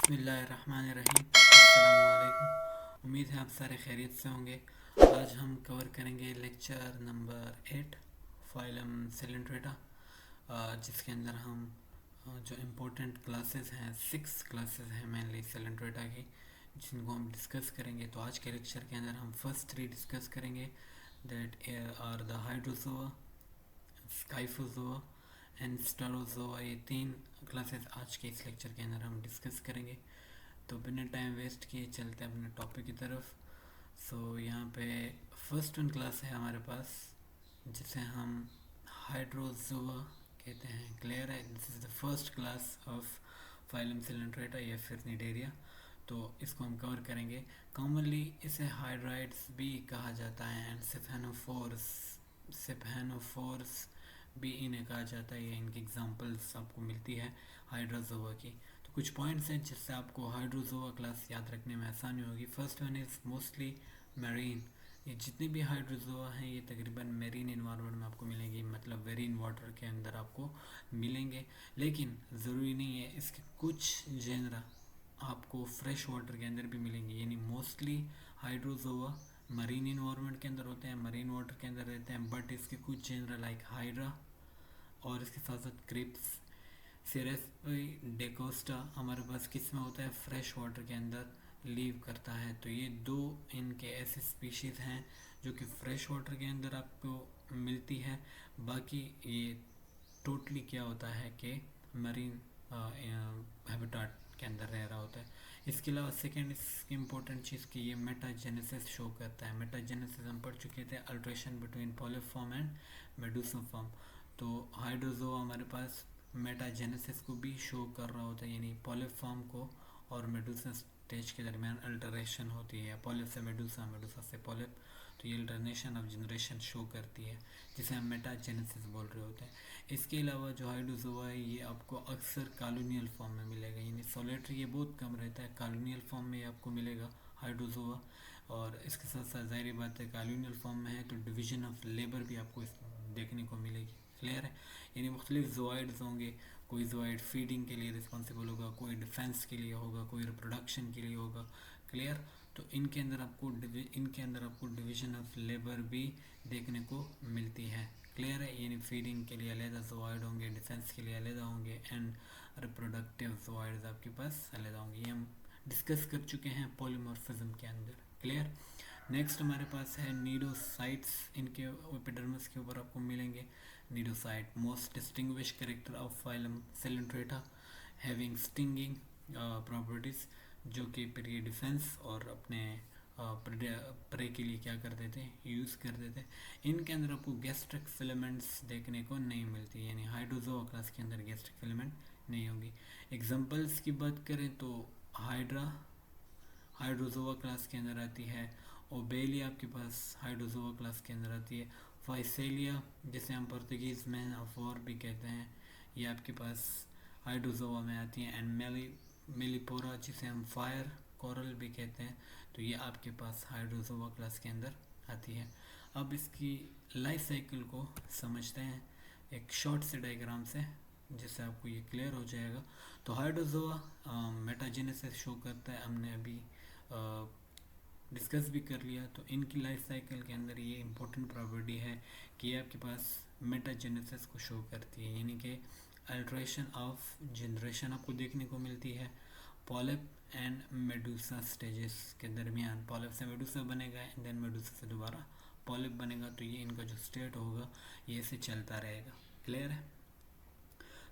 बिस्मिल्लाहिर्रहमानिर्रहीम। अस्सलामुअलैकुम। उम्मीद है आप सारे खैरियत से होंगे। आज हम कवर करेंगे लेक्चर नंबर 8 फाइलम सिलेंट्रेटा, जिसके अंदर हम जो इम्पोर्टेंट क्लासेस हैं, 6 क्लासेस हैं मेनली सिलेंट्रेटा की, जिनको हम डिस्कस करेंगे। तो आज के लेक्चर के अंदर हम फर्स्ट 3 डिस्कस करेंगे, that are the hydrozoa, scyphozoa and staurozoa. ये 3 क्लासेस आज के इस लेक्चर के अंदर हम डिस्कस करेंगे। तो बिना टाइम वेस्ट किए चलते हैं अपने टॉपिक की तरफ। यहाँ पे फर्स्ट वन क्लास है हमारे पास, जिसे हम हाइड्रोजोआ कहते हैं। क्लियर है? This is the first class of phylum Coelenterata या फिर निडेरिया। तो इसको हम कवर करेंगे। कॉमनली इसे हाइड्राइड्स भी कहा जाता है एंड सिफेनोफोर्स भी इन्हें कहा जाता है। ये इनकी एग्जांपल्स आपको मिलती है हाइड्रोजोआ की। तो कुछ पॉइंट्स हैं जिससे आपको हाइड्रोजोआ क्लास याद रखने में आसानी होगी। First one is mostly marine. ये जितने भी हाइड्रोजोआ हैं ये तकरीबन मैरीन इन्वायरमेंट में आपको मिलेंगे, मतलब वेरीन वाटर के अंदर आपको मिलेंगे। लेकिन ज़रूरी नहीं है, इसके कुछ जेनरा आपको फ्रेश वाटर के अंदर भी मिलेंगे। यानी मोस्टली हाइड्रोजोआ मरीन इन्वायरमेंट के अंदर होते हैं, मरीन वाटर के अंदर रहते हैं। बट इसके कुछ जेनरा लाइक हाइड्रा और इसके साथ साथ क्रिप्स, सिरेस्पी डेकोस्टा हमारे पास किस में होता है? फ्रेश वाटर के अंदर लीव करता है। तो ये 2 इनके ऐसे स्पीशीज़ हैं जो कि फ्रेश वाटर के अंदर आपको मिलती है। बाकी ये टोटली क्या होता है कि मरीन हैबिटाट के अंदर रह रहा होता है। इसके अलावा सेकेंड इसकी इम्पोर्टेंट चीज़ कि ये मेटाजेनेसिस शो करता है। मेटाजेनेसिस हम पढ़ चुके थे, अल्ट्रेशन बिटवीन पॉलिफॉर्म एंड मेडुसोफॉर्म। तो हाइड्रोजोआ हमारे पास मेटाजेनेसिस को भी शो कर रहा होता है, यानी पॉलिफॉर्म को और मेडुसा स्टेज के दरमियान अल्टरेशन होती है, पॉलिप से मेडुसा, मेडुसा से पॉलिप। तो ये अल्टरनेशन ऑफ जनरेशन शो करती है, जिसे हम मेटाजेनेसिस बोल रहे होते हैं। इसके अलावा जो हाइड्रोजोआ है ये आपको अक्सर कॉलोनियल फॉर्म में मिलेगा, यानी सोलेटरी ये बहुत कम रहता है, कॉलोनियल फॉर्म में आपको मिलेगा हाइड्रोजोआ। और इसके साथ साथ ज़ाहिर बात है कॉलोनियल फॉर्म में है तो डिवीजन ऑफ लेबर भी आपको देखने को मिलेगी। क्लियर है? यानी मुख्तलिफ जोइड्स होंगे। कोई जोइड फीडिंग के लिए रिस्पॉन्सिबल होगा, कोई डिफेंस के लिए होगा, कोई रिप्रोडक्शन के लिए होगा। क्लियर? तो इनके अंदर आपको डिवीजन ऑफ लेबर भी देखने को मिलती है। क्लियर है? यानी फीडिंग के लिए अलग जोइड होंगे, डिफेंस के लिए अलग होंगे एंड रिप्रोडक्टिव जोइड्स आपके पास अलग होंगे। ये हम डिस्कस कर चुके हैं पॉलीमॉर्फिज्म के अंदर। क्लियर? नेक्स्ट हमारे पास है नीडोसाइट्स। इनके एपिडर्मिस के ऊपर आपको मिलेंगे। Cnidocyte most distinguish character of phylum Coelenterata, having stinging properties, जो कि प्री डिफेंस और अपने प्रे के लिए क्या करते थे? यूज़ करते थे। इनके अंदर आपको गैस्ट्रिक फिलामेंट्स देखने को नहीं मिलती, यानी हाइड्रोजोआ क्लास के अंदर गैस्ट्रिक फिलामेंट नहीं होगी। एग्जांपल्स की बात करें तो हाइड्रा हाइड्रोजोआ क्लास के अंदर आती है, ओबेलिया आपके पास हाइड्रोजोआ क्लास के अंदर आती है, फाइसेलिया जिसे हम पुर्तगीज़ में अफोर भी कहते हैं ये आपके पास हाइड्रोजोआ में आती है। एंड मेलिपोरा जिसे हम फायर कोरल भी कहते हैं, तो ये आपके पास हाइड्रोजोआ क्लास के अंदर आती है। अब इसकी लाइफ साइकिल को समझते हैं एक शॉर्ट से डायग्राम से, जिससे आपको ये क्लियर हो जाएगा। तो हाइड्रोजोआ मेटाजेनेसिस शो करता है, हमने अभी डिस्कस भी कर लिया। तो इनकी लाइफ साइकिल के अंदर ये इंपॉर्टेंट प्रॉपर्टी है कि ये आपके पास मेटाजेनेसिस को शो करती है, यानी कि अल्ट्रेशन ऑफ जनरेशन आपको देखने को मिलती है पॉलिप एंड मेडुसा स्टेजेस के दरमियान। पॉलिप से मेडुसा बनेगा एंड देन मेडुसा से दोबारा पॉलिप बनेगा। तो ये इनका जो स्टेट होगा ये ऐसे चलता रहेगा। क्लियर है?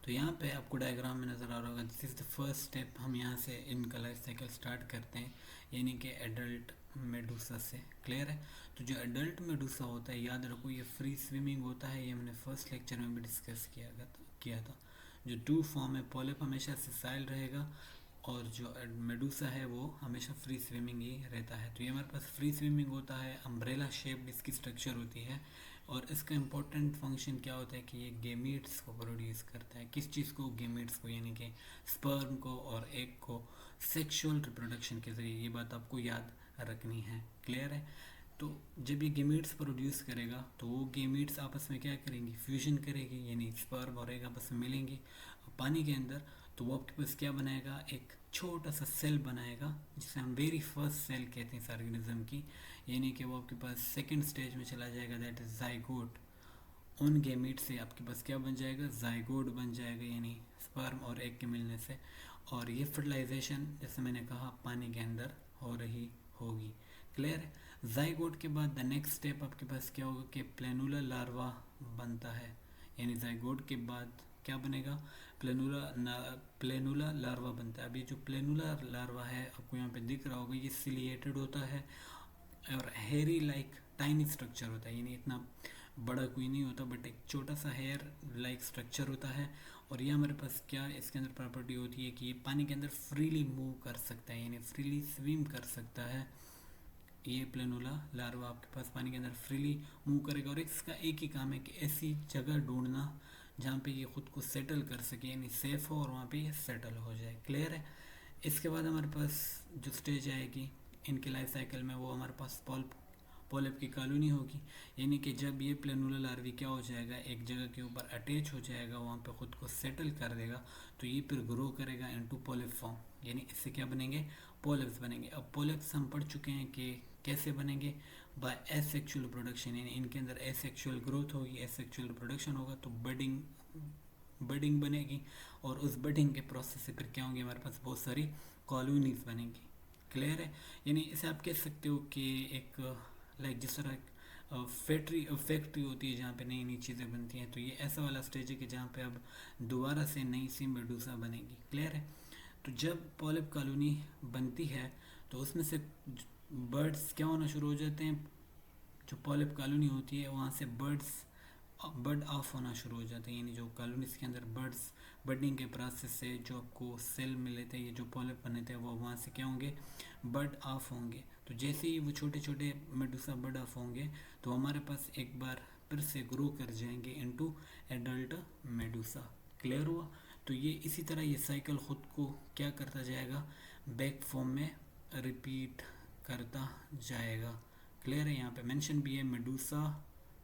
तो यहाँ पे आपको डायग्राम में नज़र आ रहा होगा, this is the first step. हम यहाँ से इनका लाइफ साइकिल स्टार्ट करते हैं, यानी कि एडल्ट मेडुसा से। क्लियर है? तो जो एडल्ट मेडुसा होता है, याद रखो ये फ्री स्विमिंग होता है, ये हमने फर्स्ट लेक्चर में भी डिस्कस किया था। जो 2 फॉर्म है, पॉलिप हमेशा सिसाइल रहेगा और जो मेडुसा है वो हमेशा फ्री स्विमिंग ही रहता है। तो ये हमारे पास फ्री स्विमिंग होता है, अम्ब्रेला शेप इसकी स्ट्रक्चर होती है। और इसका इम्पोर्टेंट फंक्शन क्या होता है कि ये गेमीट्स को प्रोड्यूस करता है। किस चीज़ को? गेमीट्स को, यानी कि स्पर्म को और एग को सेक्सुअल रिप्रोडक्शन के ज़रिए। ये बात आपको याद रखनी है। क्लियर है? तो जब ये गेमीट्स प्रोड्यूस करेगा तो वो गेमीट्स आपस में क्या करेंगी? फ्यूजन करेगी, यानी स्पर्म और एग आपस में मिलेंगी पानी के अंदर। तो तो वो आपके पास क्या बनाएगा, एक छोटा सा सेल बनाएगा जिसे हम वेरी फर्स्ट सेल कहते हैं इस ऑर्गेनिज्म की, यानी कि वो आपके पास सेकंड स्टेज में चला जाएगा, दैट इज जाइगोट। उन गैमीट से आपके पास क्या बन जाएगा, जाइगोट बन जाएगा, यानी स्पर्म और एग के मिलने से। और ये फर्टिलाइजेशन जैसे मैंने कहा पानी के अंदर हो रही होगी। क्लियर है। जाइगोट के बाद द नेक्स्ट स्टेप आपके पास क्या होगा कि प्लेनुला लार्वा बनता है, यानी जाइगोट के बाद क्या बनेगा, प्लेनुला लार्वा बनता है। अभी जो प्लेनुला लार्वा है आपको यहाँ पे दिख रहा होगा, ये सिलिएटेड होता है और हेयरी लाइक टाइनी स्ट्रक्चर होता है, यानी इतना बड़ा कोई नहीं होता बट एक छोटा सा हेयर लाइक स्ट्रक्चर होता है। और ये हमारे पास क्या इसके अंदर प्रॉपर्टी होती है कि ये पानी के अंदर फ्रीली मूव कर सकता है, यानी फ्रीली स्विम कर सकता है। ये प्लेनुला लार्वा आपके पास पानी के अंदर फ्रीली मूव करेगा और इसका एक ही काम है कि ऐसी जगह ढूंढना जहाँ पे ये खुद को सेटल कर सके, यानी सेफ हो और वहाँ पे ये सेटल हो जाए। क्लियर है। इसके बाद हमारे पास जो स्टेज आएगी इनके लाइफ साइकिल में, वो हमारे पास पॉलिप की कॉलोनी होगी, यानी कि जब ये प्लेनुला लार्वी क्या हो जाएगा, एक जगह के ऊपर अटैच हो जाएगा, वहाँ पे खुद को सेटल कर देगा, तो ये फिर ग्रो करेगा इनटू पॉलिप फॉर्म, यानी इससे क्या बनेंगे, पॉलिप्स बनेंगे। अब पॉलिप्स हम पढ़ चुके हैं कि कैसे बनेंगे, बाय एसेक्सुअल प्रोडक्शन, यानी इनके अंदर एसेक्सुअल ग्रोथ होगी, एसेक्सुअल प्रोडक्शन होगा, तो बडिंग बनेगी और उस बडिंग के प्रोसेस से फिर क्या होंगे, हमारे पास बहुत सारी कॉलोनीज बनेंगी। क्लियर है। यानी इसे आप कह सकते हो कि एक लाइक जिस तरह फैक्ट्री होती है जहाँ पे नई नई चीज़ें बनती हैं, तो ये ऐसा वाला स्टेज है कि जहाँ पे अब दोबारा से नई सी मेडूसा बनेगी। क्लियर है। तो जब पॉलिप कॉलोनी बनती है तो उसमें से बर्ड्स क्या होना शुरू हो जाते हैं, जो पॉलिप कॉलोनी होती है वहाँ से बर्ड ऑफ होना शुरू हो जाते हैं, यानी जो कॉलोनीज के अंदर बर्ड्स बर्डिंग के प्रोसेस से जो आपको सेल मिले थे, ये जो पॉलिप बने थे, वो वहाँ से क्या होंगे, बर्ड ऑफ होंगे। तो जैसे ही वो छोटे छोटे मेडूसा बर्ड ऑफ होंगे तो हमारे पास एक बार फिर से ग्रो कर जाएंगे इनटू एडल्ट मेडूसा। क्लियर हुआ। तो ये इसी तरह ये साइकिल खुद को क्या करता जाएगा, बैक फॉर्म में रिपीट करता जाएगा। क्लियर है। यहाँ पे मेंशन भी है, Medusa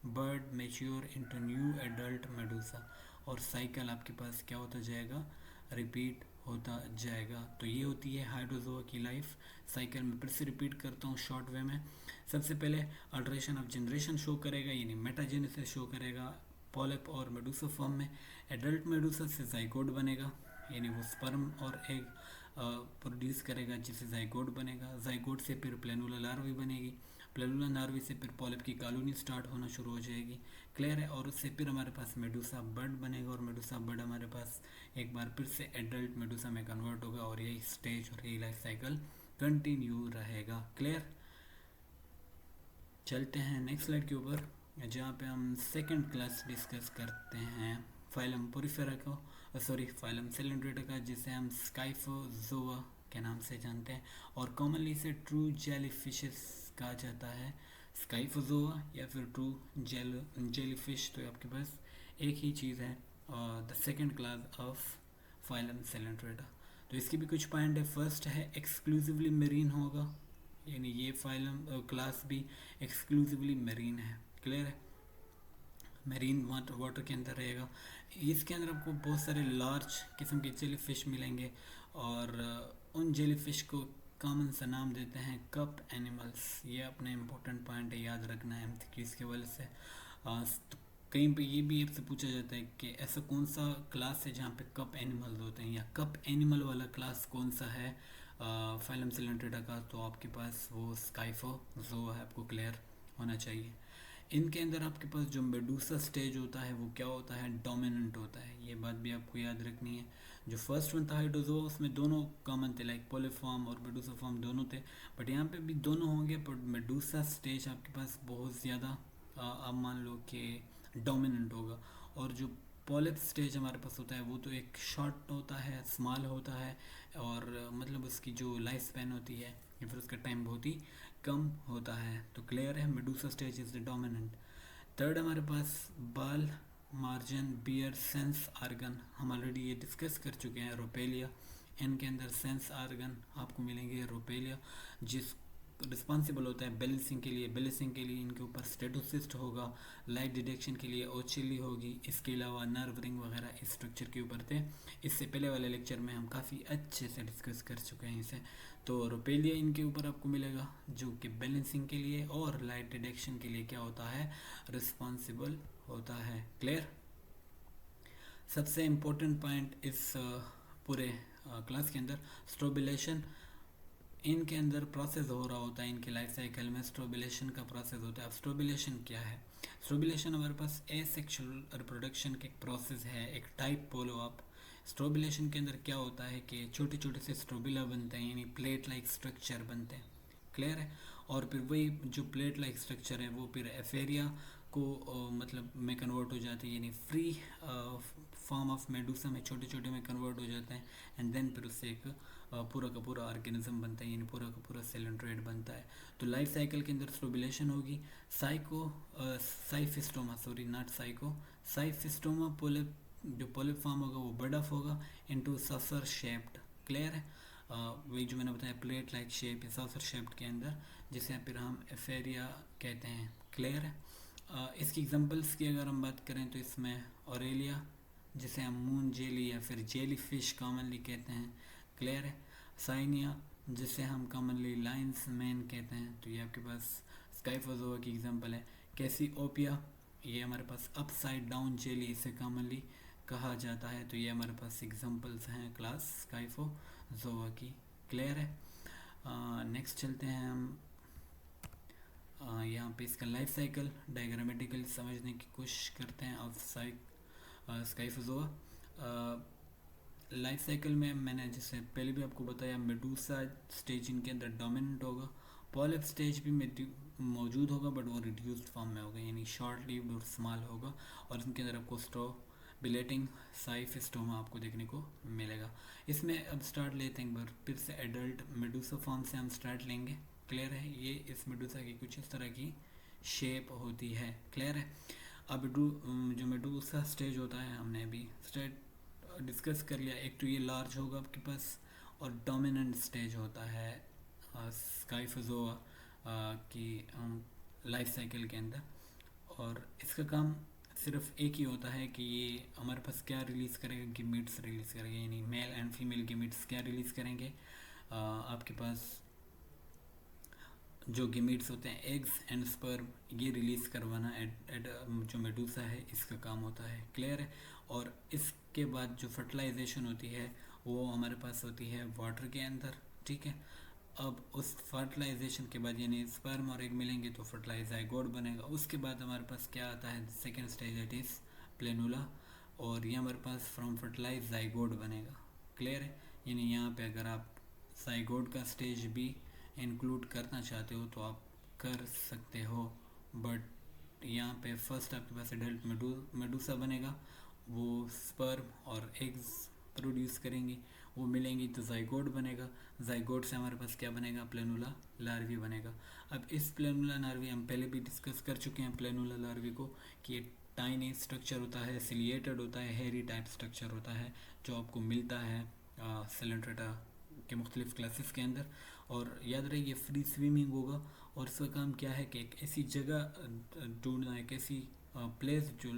bird mature into new adult Medusa, और साइकिल आपके पास क्या होता जाएगा, रिपीट होता जाएगा। तो ये होती है हाइड्रोजोआ की लाइफ साइकिल। में फिर से रिपीट करता हूँ शॉर्ट वे में। सबसे पहले अल्ट्रेशन ऑफ जनरेशन शो करेगा, यानी मेटाजेनेसिस शो करेगा पॉलिप और मेडूसा फॉर्म में। एडल्ट मेडूसा से जाइगोट बनेगा, यानी वो स्पर्म और एग प्रोड्यूस करेगा जिससे जाइगोट बनेगा। जाइगोट से फिर प्लेनुला लार्वी बनेगी, प्लेनुला लार्वी से फिर पॉलिप की कॉलोनी स्टार्ट होना शुरू हो जाएगी। क्लियर है। और उससे फिर हमारे पास मेडूसा बर्ड बनेगा और मेडूसा बर्ड हमारे पास एक बार फिर से एडल्ट मेडूसा में कन्वर्ट होगा और यही स्टेज और यही लाइफ साइकिल कंटिन्यू रहेगा। क्लियर। चलते हैं नेक्स्ट स्लाइड के ऊपर, जहाँ पे हम सेकंड क्लास डिस्कस करते हैं फाइलम पोरिफेरा को, फाइलम सिलेंड्रेटा का, जिसे हम स्काइफोजोआ के नाम से जानते हैं और कॉमनली इसे ट्रू जेलीफिशेस कहा जाता है, स्काइफोजोआ या फिर ट्रू जेलीफिश। तो आपके पास एक ही चीज़ है, the second class of phylum Coelenterata. तो इसकी भी कुछ पॉइंट है। फर्स्ट है एक्सक्लूसिवली मेरीन होगा, यानी ये फाइलम क्लास भी एक्सक्लूसिवली मेरीन है। क्लियर है। मेरीन वाटर के अंदर रहेगा। इसके अंदर आपको बहुत सारे लार्ज किस्म के जेली फिश मिलेंगे और उन जेली फिश को कॉमन सा नाम देते हैं कप एनिमल्स। ये अपना इम्पोर्टेंट पॉइंट है, याद रखना है एमसीक्यूज़ के वजह से। तो कहीं पे ये भी आपसे पूछा जाता है कि ऐसा कौन सा क्लास है जहाँ पे कप एनिमल्स होते हैं, या कप एनिमल वाला क्लास कौन सा है फाइलम सिलेंड्रेटा का, तो आपके पास वो स्काइफोजोआ है, आपको क्लियर होना चाहिए। इनके अंदर आपके पास जो मेडूसा स्टेज होता है वो क्या होता है, डोमिनेंट होता है। ये बात भी आपको याद रखनी है। जो फर्स्ट वन था हाइड्रोजोआ, उसमें दोनों कॉमन थे, लाइक पॉलीफॉर्म और मेडूसा फॉर्म दोनों थे, बट यहाँ पे भी दोनों होंगे, बट मेडूसा स्टेज आपके पास बहुत ज़्यादा आप मान लो कि डोमिनेंट होगा। और जो पॉलिप स्टेज हमारे पास होता है वो तो एक शॉर्ट होता है, स्मॉल होता है, और मतलब उसकी जो लाइफ स्पैन होती है या फिर उसका टाइम बहुत ही कम होता है। तो क्लियर है, Medusa stage is the dominant. Third हमारे पास बाल मार्जिन बियर सेंस आर्गन, हम ऑलरेडी ये डिस्कस कर चुके हैं। रोपेलिया, इनके अंदर सेंस आर्गन आपको मिलेंगे रोपेलिया, रिस्पॉन्सिबल होता है बैलेंसिंग के लिए। बैलेंसिंग के लिए इनके ऊपर स्टेटोसिस्ट होगा, लाइट डिटेक्शन के लिए ओचिली होगी, इसके अलावा नर्व रिंग वगैरह इस स्ट्रक्चर के ऊपर थे। इससे पहले वाले लेक्चर में हम काफ़ी अच्छे से डिस्कस कर चुके हैं इसे। तो रोपेलिया इनके ऊपर आपको मिलेगा जो कि बैलेंसिंग के लिए और लाइट डिटेक्शन के लिए क्या होता है, रिस्पॉन्सिबल होता है। क्लियर। सबसे इम्पोर्टेंट पॉइंट इस पूरे क्लास के अंदर स्ट्रोबिलेशन इनके अंदर प्रोसेस हो रहा होता है, इनके लाइफ साइकिल में स्ट्रोबिलेशन का प्रोसेस होता है। अब स्ट्रोबिलेशन क्या है? स्ट्रोबिलेशन हमारे पास एसेक्सुअल रिप्रोडक्शन के एक प्रोसेस है, एक टाइप बोलो आप। स्ट्रोबिलेशन के अंदर क्या होता है कि छोटे छोटे से स्ट्रोबिला बनते हैं, यानी प्लेट लाइक स्ट्रक्चर बनते हैं। क्लियर है। और फिर वही जो प्लेट लाइक स्ट्रक्चर है वो फिर एफेरिया को मतलब में कन्वर्ट हो जाती है, यानी फ्री फॉर्म ऑफ मेडूसा में छोटे छोटे में कन्वर्ट हो जाते हैं। एंड देन फिर उससे एक पूरा का पूरा ऑर्गेनिज्म बनता है, यानी पूरा का पूरा सेलेंट्रेट बनता है। तो लाइफ साइकिल के अंदर स्ट्रोबिलेशन होगी। साइफिस्टोमा, सॉरी नॉट साइको, साइफिस्टोमा पोलिप, जो पोलिप फॉर्म होगा वो बर्ड ऑफ होगा इनटू सफर शेप्ड। क्लियर है। वही जो मैंने बताया प्लेट लाइक शेप है सफर शेप्ड के अंदर, जिसे फिर हम एफेरिया कहते हैं। क्लियर है। इसकी एग्जांपल्स की अगर हम बात करें तो इसमें ऑरेलिया, जिसे हम मून जेली या फिर जेली फिश कॉमनली कहते हैं। क्लियर है। साइनिया, जिसे हम कॉमनली लाइन्स मैन कहते हैं। तो ये आपके पास स्काइफोजोआ की एग्जांपल है। कैसीओपिया, ये हमारे पास अपसाइड डाउन जेली इसे कॉमनली कहा जाता है। तो ये हमारे पास एग्जांपल्स हैं क्लास स्काइफोजोआ की। क्लियर है। नेक्स्ट चलते हैं हम यहाँ पे इसका लाइफ साइकिल डायग्रामेटिकली समझने की कोशिश करते हैं ऑफ स्काइफोजोआ। लाइफ साइकिल में मैंने जैसे पहले भी आपको बताया मेडूसा स्टेज इनके अंदर डोमिनेंट होगा, पॉलिप स्टेज भी मौजूद होगा बट वो रिड्यूस्ड फॉर्म में होगा, यानी शॉर्ट लीव्ड और स्मॉल होगा। और इनके अंदर आपको स्ट्रोबिलेटिंग साइफिस्टोमा आपको देखने को मिलेगा। इसमें अब स्टार्ट लेते हैं एक बार फिर से एडल्ट मेडूसा फॉर्म से हम स्टार्ट लेंगे। क्लियर है। ये इस मेडूसा की कुछ इस तरह की शेप होती है। क्लियर है। अब जो मेडूसा स्टेज होता है हमने अभी डिस्कस कर लिया। एक तो ये लार्ज होगा आपके पास और डोमिनेंट स्टेज होता है स्काइफोजोआ की लाइफ साइकिल के अंदर। और इसका काम सिर्फ एक ही होता है कि ये हमारे पास क्या रिलीज़ करेगा, गिमिट्स रिलीज़ करेगा, यानी मेल एंड फीमेल गिमिट्स क्या रिलीज़ करेंगे। आपके पास जो गिमिट्स होते हैं एग्स एंड स्पर्म, ये रिलीज़ करवाना जो मेडूसा है इसका काम होता है। क्लियर है। और इसके बाद जो फर्टिलाइजेशन होती है वो हमारे पास होती है वाटर के अंदर। ठीक है। अब उस फर्टिलाइजेशन के बाद यानी स्पर्म और एग मिलेंगे तो फर्टिलाइज ज़ाइगोट बनेगा। उसके बाद हमारे पास क्या आता है second stage, it is planula, और ये हमारे पास फ्रॉम फर्टिलाइज ज़ाइगोट बनेगा। क्लियर है। यानी यहाँ पे अगर आप ज़ाइगोट का स्टेज भी इंक्लूड करना चाहते हो तो आप कर सकते हो, बट यहाँ पे फर्स्ट आपके पास एडल्ट मेडूसा बनेगा, वो स्पर्म और एग्स प्रोड्यूस करेंगी, वो मिलेंगी तो ज़ाइगोट बनेगा। ज़ाइगोट से हमारे पास क्या बनेगा, प्लेनुला लार्वी बनेगा। अब इस प्लेनुला लार्वी हम पहले भी डिस्कस कर चुके हैं प्लेनुला लार्वी को कि ये टाइनी स्ट्रक्चर होता है, सिलिएटेड होता है, हेरी टाइप स्ट्रक्चर होता है जो आपको मिलता है सेलेंट्रेटा के मुख्तलिफ क्लासेस के अंदर। और याद रहे ये फ्री स्विमिंग होगा और इसका काम क्या है कि एक ऐसी जगह ढूंढना, एक ऐसी प्लेस जो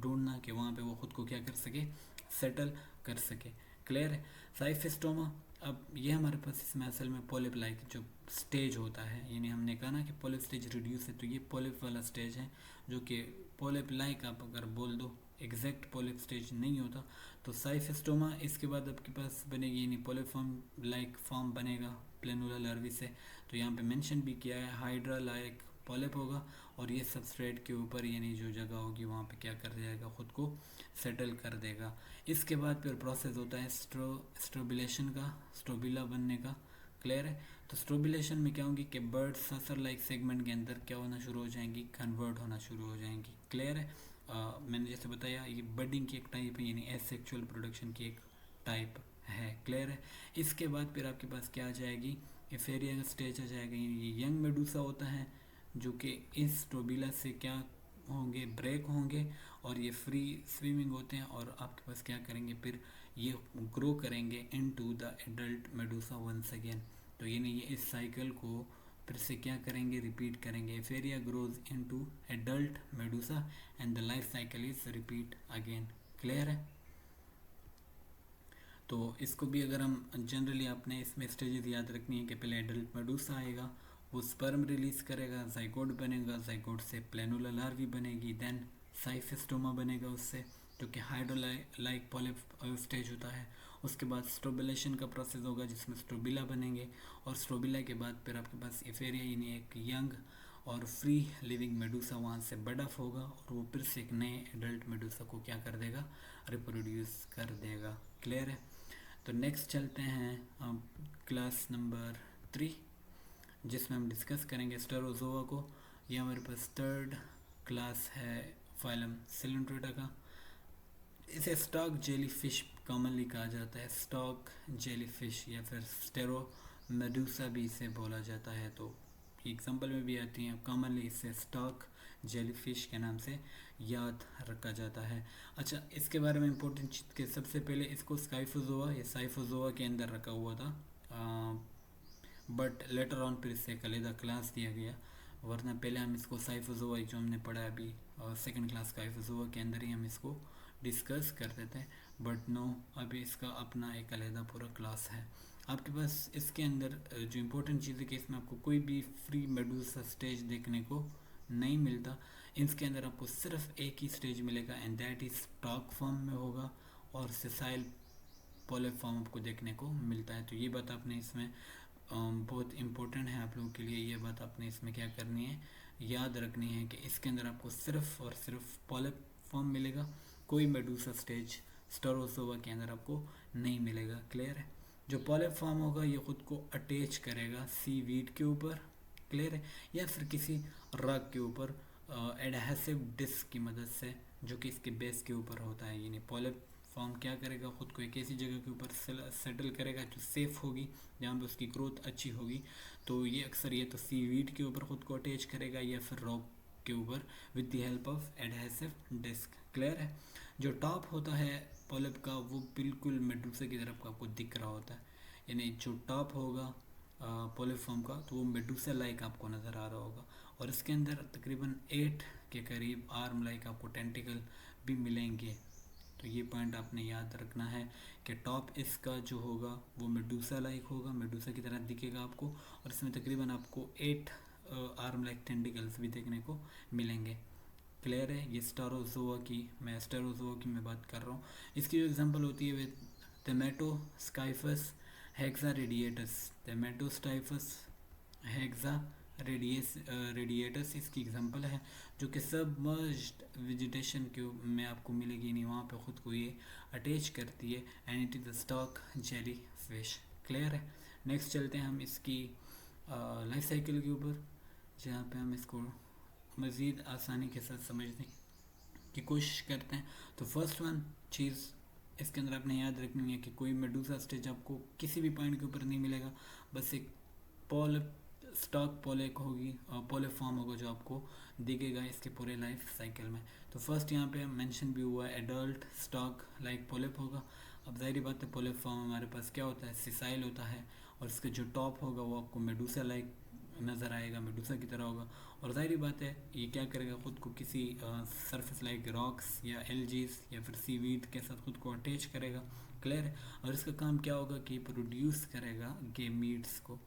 ढूंढना कि वहाँ पे वो ख़ुद को क्या कर सके, सेटल कर सके। क्लियर है। साइफिस्टोमा, अब ये हमारे पास इसमें असल में पॉलिप लाइक जो स्टेज होता है, यानी हमने कहा ना कि पॉलिप स्टेज रिड्यूस है, तो ये पॉलिप वाला स्टेज है जो कि पॉलिप लाइक आप अगर बोल दो, एग्जैक्ट पॉलिप स्टेज नहीं होता। तो साइफिस्टोमा इसके बाद आपके पास बनेगी, यानी पॉलिफॉर्म लाइक फॉर्म बनेगा प्लेनुला लार्वी से। तो यहाँ पे मेंशन भी किया है हाइड्रा लाइक पॉलिप होगा और ये सबस्ट्रेट के ऊपर यानी जो जगह होगी वहाँ पे क्या कर जाएगा, ख़ुद को सेटल कर देगा। इसके बाद फिर प्रोसेस होता है स्ट्रोबिलेशन का, स्ट्रोबिला बनने का। क्लियर है। तो स्ट्रोबिलेशन में क्या होंगी कि बर्ड ससर लाइक सेगमेंट के अंदर क्या होना शुरू हो जाएंगी, कन्वर्ट होना शुरू हो जाएंगी। क्लियर है। मैंने जैसे बताया ये बडिंग की एक टाइप है, यानी एसेक्सुअल प्रोडक्शन की एक टाइप है। क्लियर है। इसके बाद फिर आपके पास क्या आ जाएगी, एफेरिया का स्टेज आ जाएगा, यानी ये यंग मेडूसा होता है जो कि इस स्ट्रोबिला से क्या होंगे, ब्रेक होंगे और ये फ्री स्विमिंग होते हैं और आपके पास क्या करेंगे, फिर ये ग्रो करेंगे into the adult medusa once again. तो ये इस साइकिल को फिर से क्या करेंगे, रिपीट करेंगे। Ephyra grows into adult medusa and the life cycle is repeat again. Clear है? तो इसको भी अगर हम जनरली आपने इसमें स्टेजेस याद रखनी है कि पहले एडल्ट मेडूसा आएगा, वो स्पर्म रिलीज करेगा, जाइगोट बनेगा, जाइगोट से प्लेनुला लार्वी बनेगी, देन साइफिस्टोमा बनेगा उससे, जो कि हाइड्रोलाइक पॉलिप स्टेज होता है। उसके बाद स्ट्रोबिलेशन का प्रोसेस होगा जिसमें स्ट्रोबिला बनेंगे, और स्ट्रोबिला के बाद फिर आपके पास एफेरिया यानी एक यंग और फ्री लिविंग मेडूसा वहाँ से बर्ड ऑफ होगा, और वो फिर से एक नए एडल्ट मेडूसा को क्या कर देगा, रिप्रोड्यूस कर देगा। क्लियर है? तो नेक्स्ट चलते हैं अब क्लास नंबर 3, जिसमें हम डिस्कस करेंगे स्टेरोजोआ को। ये हमारे पास थर्ड क्लास है फाइलम सिलेंट्रोटा का। इसे स्टॉक जेलीफिश कॉमनली कहा जाता है, स्टॉक जेलीफिश या फिर स्टेरो मेडूसा भी इसे बोला जाता है। तो एग्जांपल में भी आती हैं, कॉमनली इसे स्टॉक जेलीफिश के नाम से याद रखा जाता है। अच्छा, इसके बारे में इम्पोर्टेंट चीज़ के सबसे पहले इसको स्काइफोजोआ या साइफोजोआ के अंदर रखा हुआ था, बट लेटर ऑन फिर इससे एक अलग क्लास दिया गया, वरना पहले हम इसको साइफोजोआ जो हमने पढ़ा अभी सेकंड क्लास साइफोजोआ के अंदर ही हम इसको डिस्कस करते थे, बट नो अभी इसका अपना एक अलग पूरा क्लास है। आपके पास इसके अंदर जो इम्पोर्टेंट चीज़ है कि इसमें आपको कोई भी फ्री मेडूसा स्टेज देखने को नहीं मिलता। इसके अंदर आपको सिर्फ एक ही स्टेज मिलेगा and that is stock form में होगा, और सेसाइल पॉलिप फॉर्म आपको देखने को मिलता है। तो ये बात आपने इसमें बहुत इम्पोर्टेंट है आप लोगों के लिए, ये बात आपने इसमें क्या करनी है, याद रखनी है कि इसके अंदर आपको सिर्फ और सिर्फ पॉलिप फॉर्म मिलेगा, कोई मेडूसा स्टेज स्टेरोजोआ के अंदर आपको नहीं मिलेगा। क्लियर है? जो पॉलिप फॉर्म होगा ये खुद को अटैच करेगा सी वीड के ऊपर, क्लियर है, या फिर किसी रग के ऊपर एडहेसिव डिस्क की मदद से, जो कि इसके बेस के ऊपर होता है। यानी पॉलिप फॉर्म क्या करेगा, खुद को एक ऐसी जगह के ऊपर सेटल करेगा जो सेफ होगी, जहाँ पे उसकी ग्रोथ अच्छी होगी। तो ये अक्सर ये तो सीवीड के ऊपर खुद को अटैच करेगा या फिर रॉक के ऊपर with the help of adhesive disc. Clear है? जो टॉप होता है पॉलिप का वो बिल्कुल मेडूसा की तरफ आपको दिख रहा होता है, यानी जो टॉप होगा पॉलिप फॉर्म का तो वो मेडूसा लाइक आपको नज़र आ रहा होगा, और इसके अंदर तकरीबन 8 के करीब आर्म लाइक आपको टेंटिकल भी मिलेंगे। तो ये पॉइंट आपने याद रखना है कि टॉप इसका जो होगा वो मेडूसा लाइक होगा, मेडूसा की तरह दिखेगा आपको, और इसमें तकरीबन आपको 8 आर्म लाइक टेंटिकल्स भी देखने को मिलेंगे। क्लियर है? ये स्टेरोजोआ की मैं बात कर रहा हूँ। इसकी जो एग्जांपल होती है वे थेमेटोस्काइफस हेक्सा रेडिएटस, थेमेटोस्टाइफस हेक्सा रेडिएटस इसकी एग्जांपल है, जो कि सबमर्ज्ड वेजिटेशन के में आपको मिलेगी, नहीं वहाँ पे ख़ुद को ये अटैच करती है, and it is the stock jelly fish. Clear है? नेक्स्ट चलते हैं हम इसकी लाइफ साइकिल के ऊपर, जहाँ पे हम इसको मज़ीद आसानी के साथ समझने की कोशिश करते हैं। तो फर्स्ट वन चीज़ इसके अंदर आपने याद रखनी है कि कोई मेडूसा स्टेज आपको किसी भी पॉइंट के ऊपर नहीं मिलेगा, बस एक स्टॉक पॉलिक होगी, पॉलिप फॉर्म होगा जो आपको दिखेगा इसके पूरे लाइफ साइकिल में। तो फर्स्ट यहाँ पे मेंशन भी हुआ है एडल्ट स्टॉक लाइक पॉलिप होगा। अब जाहिर बात है पॉलिप फॉर्म हमारे पास क्या होता है, सिसाइल होता है, और इसका जो टॉप होगा वो आपको मेडूसा लाइक नज़र आएगा, मेडूसा की तरह होगा, और जाहिर बात है ये क्या करेगा, ख़ुद को किसी सरफेस लाइक रॉक्स या एल्जीज या फिर सीवीड के साथ खुद को अटैच करेगा। क्लियर है? और इसका काम क्या होगा कि प्रोड्यूस करेगा गेमीट्स को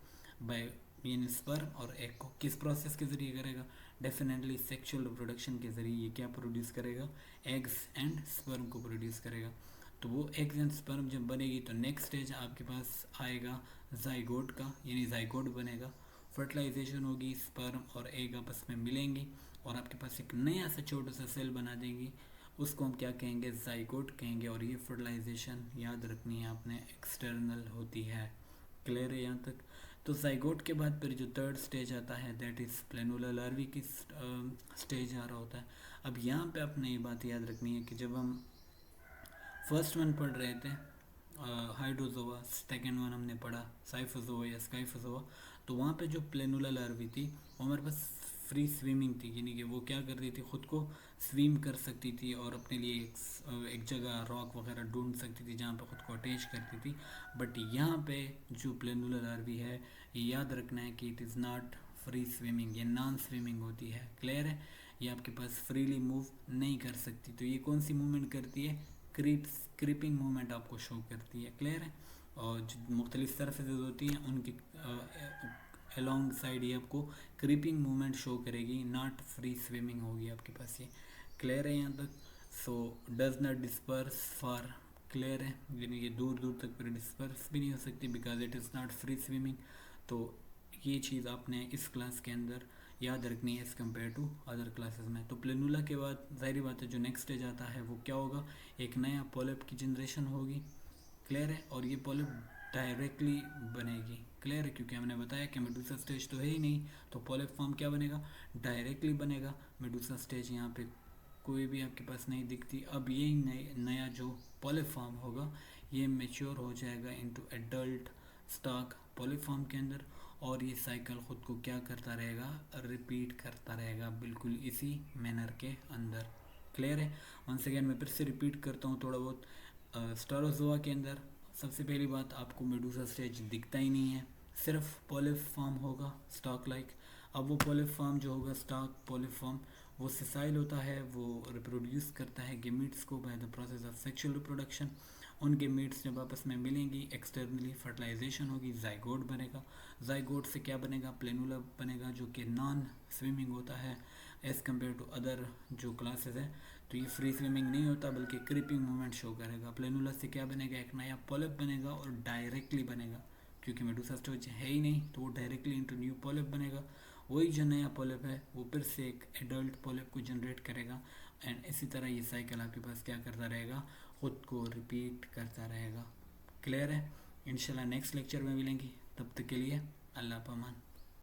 बाय मीन स्पर्म और एग को। किस प्रोसेस के ज़रिए करेगा? डेफिनेटली सेक्सुअल रिप्रोडक्शन के ज़रिए ये क्या प्रोड्यूस करेगा, एग्स एंड स्पर्म को प्रोड्यूस करेगा। तो वो एग्स एंड स्पर्म जब बनेगी तो नेक्स्ट स्टेज आपके पास आएगा जाइगोट का, यानी जाइगोट बनेगा, फर्टिलाइजेशन होगी, स्पर्म और एग आपस में मिलेंगी और आपके पास एक नया सा छोटा सा सेल बना देंगी, उसको हम क्या कहेंगे, जाइगोट कहेंगे। और ये फर्टिलाइजेशन याद रखनी है आपने एक्सटर्नल होती है। क्लियर है यहाँ तक? तो जाइगोट के बाद फिर जो थर्ड स्टेज आता है दैट इज़ प्लेनुला लार्वी की स्टेज आ रहा होता है। अब यहाँ पे आपने ये बात याद रखनी है कि जब हम फर्स्ट वन पढ़ रहे थे हाइड्रोजोआ, सेकेंड वन हमने पढ़ा साइफोजोआ या स्काइफोजोआ, तो वहाँ पे जो प्लेनुला लार्वी थी वो हमारे पास फ्री स्विमिंग थी, यानी कि वो क्या करती थी, खुद को स्विम कर सकती थी और अपने लिए एक जगह रॉक वगैरह ढूंढ सकती थी जहाँ पे खुद को अटैच करती थी। बट यहाँ पे जो प्लेनुलर लार्वी है, ये याद रखना है कि it is not free swimming, ये नॉन स्विमिंग होती है। क्लियर है? ये आपके पास फ्रीली मूव नहीं कर सकती। तो ये कौन सी मूवमेंट करती है? क्रीपिंग मूवमेंट आपको शो करती है। क्लियर है? और जो मुख्तलिफ सरफेसेज होती हैं उनके अलॉन्ग साइड ये आपको क्रीपिंग मूवमेंट शो करेगी, नॉट फ्री स्विमिंग होगी आपके पास ये। क्लियर है यहाँ तक? So does not disperse for, clear है, यानी कि दूर दूर तक फिर डिस्पर्स भी नहीं हो सकती because it is not free swimming. तो ये चीज़ आपने इस क्लास के अंदर याद रखनी है as compare to other classes में। तो प्लेनुला के बाद ज़ाहिर बात है जो नेक्स्ट स्टेज आता है वो क्या होगा, एक नया पॉलिप की जनरेशन होगी। क्लियर है? और ये पॉलिप डायरेक्टली बनेगी। क्लियर है? क्योंकि हमने बताया कि मेडूसा स्टेज तो है ही नहीं, तो पॉलिप फॉर्म क्या बनेगा, डायरेक्टली बनेगा। मेडूसा स्टेज यहाँ पे कोई भी आपके पास नहीं दिखती। अब ये नया जो पॉलिप फॉर्म होगा ये मेच्योर हो जाएगा into adult stock polyp form के अंदर, और ये साइकिल ख़ुद को क्या करता रहेगा, रिपीट करता रहेगा बिल्कुल इसी मैनर के अंदर। क्लियर है? वंस अगेन मैं फिर से रिपीट करता हूँ थोड़ा बहुत। स्टेरोजोआ के अंदर सबसे पहली बात, आपको मेडूसा स्टेज दिखता ही नहीं है, सिर्फ पॉलिप फॉर्म होगा स्टॉक लाइक। अब वो पॉलिप फॉर्म जो होगा स्टॉक पॉलिप फॉर्म, वो सिसाइल होता है, वो रिप्रोड्यूस करता है गेमीट्स को by the process of sexual reproduction. उन गेमीट्स जब आपस में मिलेंगी एक्सटर्नली फर्टिलाइजेशन होगी, जाइगोट बनेगा। जाइगोट से क्या बनेगा, प्लेनुला बनेगा, जो कि नॉन स्विमिंग होता है एज़ कम्पेयर टू अदर जो क्लासेस है। तो ये फ्री स्विमिंग नहीं होता बल्कि क्रीपिंग मूवमेंट शो करेगा। प्लेनुला से क्या बनेगा, एक नया पॉलिप बनेगा और डायरेक्टली बनेगा, क्योंकि मेडूसा स्टेज है ही नहीं तो वो डायरेक्टली इंटू न्यू पॉलिप बनेगा। वही जो नया पॉलिप है वो फिर से एक एडल्ट पॉलिप को जनरेट करेगा, एंड इसी तरह ये साइकिल आपके पास क्या करता रहेगा, ख़ुद को रिपीट करता रहेगा। क्लियर है? इंशाल्लाह नेक्स्ट लेक्चर में मिलेंगे, तब तक के लिए अल्लाह पामान।